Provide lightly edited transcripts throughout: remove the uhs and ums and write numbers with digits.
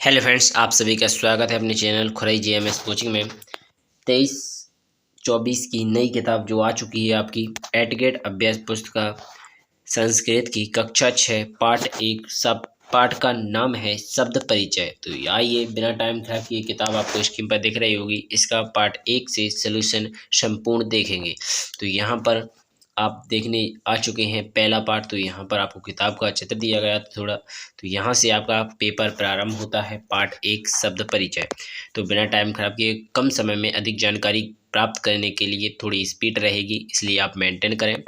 Hello friends, आप सभी का स्वागत है अपने चैनल खुरई जीएमएस कोचिंग में। 23-24 की नई किताब जो आ चुकी है आपकी एट गेट अभ्यास पुस्तिका संस्कृत की कक्षा 6 पाठ 1 सब पाठ का नाम है शब्द परिचय। तो आइए बिना टाइम खराब किए किताब आपको स्क्रीन पर दिख रही होगी, इसका पार्ट 1 से सॉल्यूशन संपूर्ण देखेंगे। तो यहाँ पर आप देखने आ चुके हैं पहला पार्ट। तो यहाँ पर आपको किताब का चित्र दिया गया थोड़ा, तो यहाँ से आपका पेपर प्रारंभ होता है पार्ट 1 शब्द परिचय। तो बिना टाइम खराब किए कम समय में अधिक जानकारी प्राप्त करने के लिए थोड़ी स्पीड रहेगी, इसलिए आप मेंटेन करें।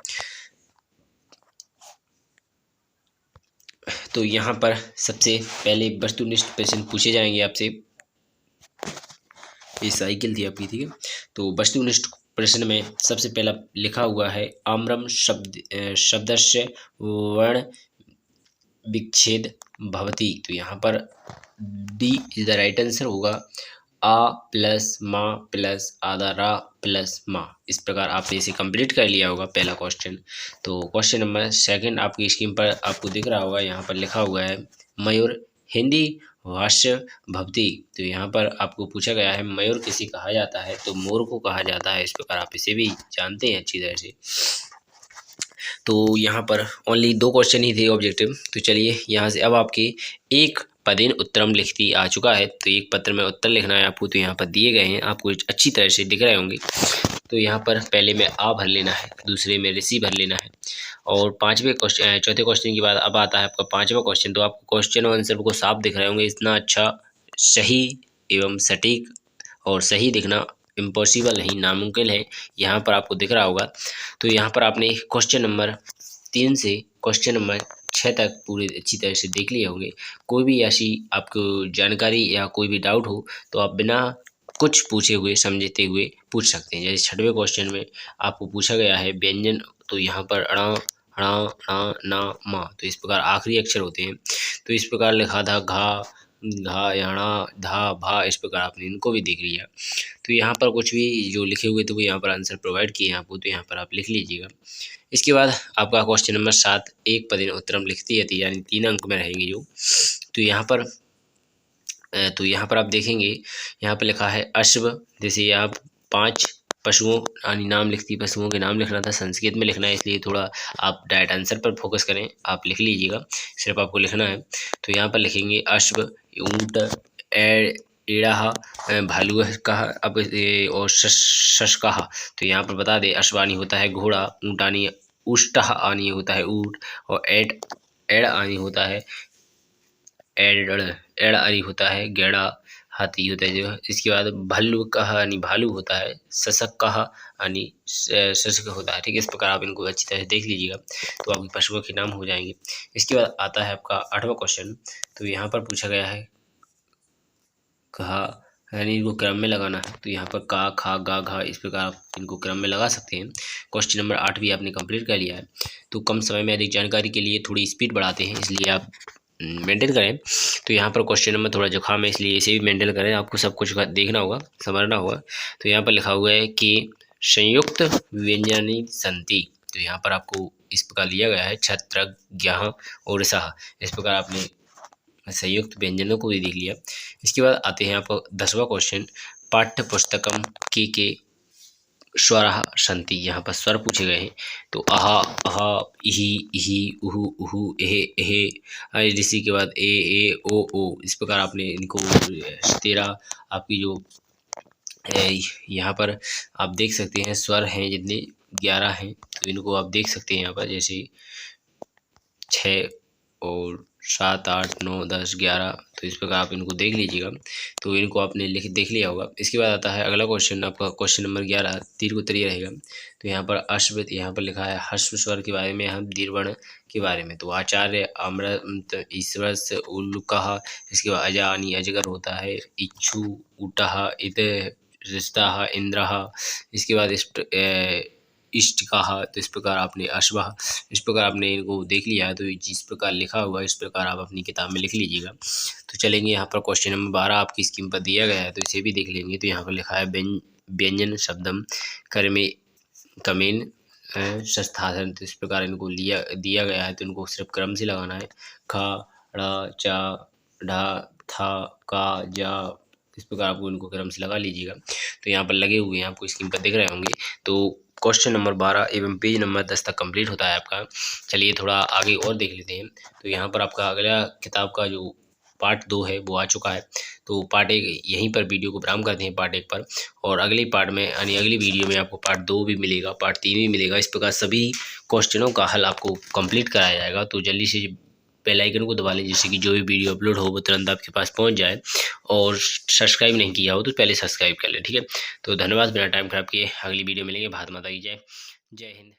तो यहाँ पर सबसे पहले वस्तुनिष्ठ प्रश्न पूछे जाएंगे आपसे। ये साइकिल थी आपकी, ठीक है। तो वस्तुनिष्ठ प्रश्न में सबसे पहला लिखा हुआ है आम्रम शब्दस्य वर्ण विच्छेद भवति। तो यहाँ पर D is the right answer होगा। आ प्लस माँ प्लस आधा रा प्लस माँ। इस प्रकार आपने इसे कंप्लीट कर लिया होगा पहला क्वेश्चन। तो क्वेश्चन नंबर सेकंड आपकी स्क्रीन पर आपको दिख रहा होगा, यहाँ पर लिखा हुआ है मयूर हिंदी भाष्य भवति। तो यहाँ पर आपको पूछा गया है मयूर किसे कहा जाता है, तो मोर को कहा जाता है। इस प्रकार आप इसे भी जानते हैं अच्छी तरह से। तो यहाँ पर ओनली 2 क्वेश्चन ही थे ऑब्जेक्टिव। तो चलिए यहाँ से अब आपके एक पदेन उत्तरम लिखती आ चुका है। तो एक पत्र में उत्तर लिखना है आपको, तो यहाँ पर दिए गए हैं, आपको अच्छी तरह से दिख रहे होंगे। तो यहाँ पर पहले में आ भर लेना है, दूसरे में ऋषि भर लेना है, और चौथे क्वेश्चन के बाद अब आता है आपका 5वां क्वेश्चन। तो आपको क्वेश्चन और आंसर को साफ दिख रहे होंगे। इतना अच्छा सही एवं सटीक और सही दिखना इम्पॉसिबल नहीं, नामुमकिन है, यहाँ पर आपको दिख रहा होगा। तो यहाँ पर आपने क्वेश्चन नंबर 3 से क्वेश्चन नंबर 6 तक पूरे अच्छी तरह से देख लिए होंगे। कोई भी ऐसी आपको जानकारी या कोई भी डाउट हो तो आप बिना कुछ पूछे हुए समझते हुए पूछ सकते हैं। जैसे 6वें क्वेश्चन में आपको पूछा गया है व्यंजन। तो यहाँ पर अणा णा णा ना मा, तो इस प्रकार आखिरी अक्षर होते हैं। तो इस प्रकार लिखा था घा घा याणा धा भा, इस प्रकार आपने इनको भी देख लिया। तो यहाँ पर कुछ भी जो लिखे हुए थे वो यहाँ पर आंसर प्रोवाइड किए हैं आपको, तो यहाँ पर आप लिख लीजिएगा। इसके बाद आपका क्वेश्चन नंबर 7 एक पदेन उत्तरम लिखती थी, यानी 3 अंक में रहेंगे जो। तो यहाँ पर आप देखेंगे, यहाँ पर लिखा है अश्व। जैसे आप 5 पशुओं यानी नाम लिखती पशुओं के नाम लिखना था, संस्कृत में लिखना है, इसलिए थोड़ा आप डायरेक्ट आंसर पर फोकस करें। आप लिख लीजिएगा, सिर्फ आपको लिखना है। तो यहाँ पर लिखेंगे अश्व, ऊँट, एड़ा, भालू कहा अब और शश कहा। तो यहाँ पर बता दें अश्वानी होता है घोड़ा, ऊँटानी उष्ट आनी होता है ऊँट, और एड़ आनी होता है एड़ आनी होता है गैड़ा, हाथी होता है जो। इसके बाद भल्लू कहा यानी भालू होता है, सशक कहा यानी शशक होता है, ठीक है। इस प्रकार आप इनको अच्छी तरह से देख लीजिएगा, तो आपके पशुओं के नाम हो जाएंगे। इसके बाद आता है आपका 8वां क्वेश्चन। तो यहाँ पर पूछा गया है कहा यानी इनको क्रम में लगाना है। तो यहाँ पर का खा गा घा, इस प्रकार आप इनको क्रम में लगा सकते हैं। क्वेश्चन नंबर 8 भी आपने कंप्लीट कर लिया है। तो कम समय में अधिक जानकारी के लिए थोड़ी स्पीड बढ़ाते हैं, इसलिए आप मेंटेन करें। तो यहाँ पर क्वेश्चन नंबर थोड़ा जुकाम है, इसलिए इसे भी मेंटेन करें, आपको सब कुछ देखना होगा, समझना होगा। तो यहाँ पर लिखा हुआ है कि संयुक्त व्यंजनी संति। तो यहाँ पर आपको इस प्रकार दिया गया है छत्र ज्ञ और सह, इस प्रकार आपने संयुक्त व्यंजनों को भी देख लिया। इसके बाद आते हैं आपको 10वां क्वेश्चन। पाठ्य पुस्तकम के स्वरः सन्ति। यहाँ पर स्वर पूछे गए हैं। तो अहा अहा इही इही उहु उहु एहे एहे, इसी के बाद ए ओ, इस प्रकार आपने इनको 13 आपकी जो यहाँ पर आप देख सकते हैं स्वर हैं जितने 11 हैं, तो इनको आप देख सकते हैं यहाँ पर, जैसे 6 और 7 8 9 10 11। तो इस प्रकार आप इनको देख लीजिएगा, तो इनको आपने देख लिया होगा। इसके बाद आता है अगला क्वेश्चन, आपका क्वेश्चन नंबर 11 दीर्घोत्तरीय रहेगा। तो यहाँ पर अश्व, यहाँ पर लिखा है हस्व स्वर के बारे में, हम दीर्घवर्ण के बारे में। तो आचार्य अमृत ईश्वर उल्लुकः, इसके बाद अजानी अजगर होता है, इच्छु उटः इत रिष्टा इंद्र, इसके बाद इष्ट कहा। तो इस प्रकार आपने अश्व, इस प्रकार आपने इनको देख लिया है। तो जिस प्रकार लिखा हुआ है इस प्रकार आप अपनी किताब में लिख लीजिएगा। तो चलेंगे यहाँ पर क्वेश्चन नंबर 12 आपकी स्क्रीन पर दिया गया है, तो इसे भी देख लेंगे। तो यहाँ पर लिखा है व्यंजन शब्दम कर्मे कमेन संस्थान। तो इस प्रकार इनको दिया गया है, तो इनको सिर्फ क्रम से लगाना है। खा ड़ा चा ढा था, का, जा, इस प्रकार आपको इनको क्रम से लगा लीजिएगा। तो यहाँ पर लगे हुए हैं, आपको स्क्रीन पर दिख रहे होंगे। तो क्वेश्चन नंबर 12 एवं पेज नंबर 10 तक कंप्लीट होता है आपका। चलिए थोड़ा आगे और देख लेते हैं। तो यहाँ पर आपका अगला किताब का जो पार्ट 2 है वो आ चुका है। तो पार्ट 1 यहीं पर वीडियो को विराम करते हैं पार्ट 1 पर, और अगले पार्ट में यानी अगली वीडियो में आपको पार्ट 2 भी मिलेगा, पार्ट 3 भी मिलेगा। इस प्रकार सभी क्वेश्चनों का हल आपको कंप्लीट कराया जाएगा। तो जल्दी से बेल आइकन को दबा लें, जिससे कि जो भी वीडियो अपलोड हो वो तुरंत आपके पास पहुंच जाए। और सब्सक्राइब नहीं किया हो तो पहले सब्सक्राइब कर लें, ठीक है। तो धन्यवाद, बिना टाइम खराब किए अगली वीडियो मिलेंगे। भारत माता की जय। जय हिंद।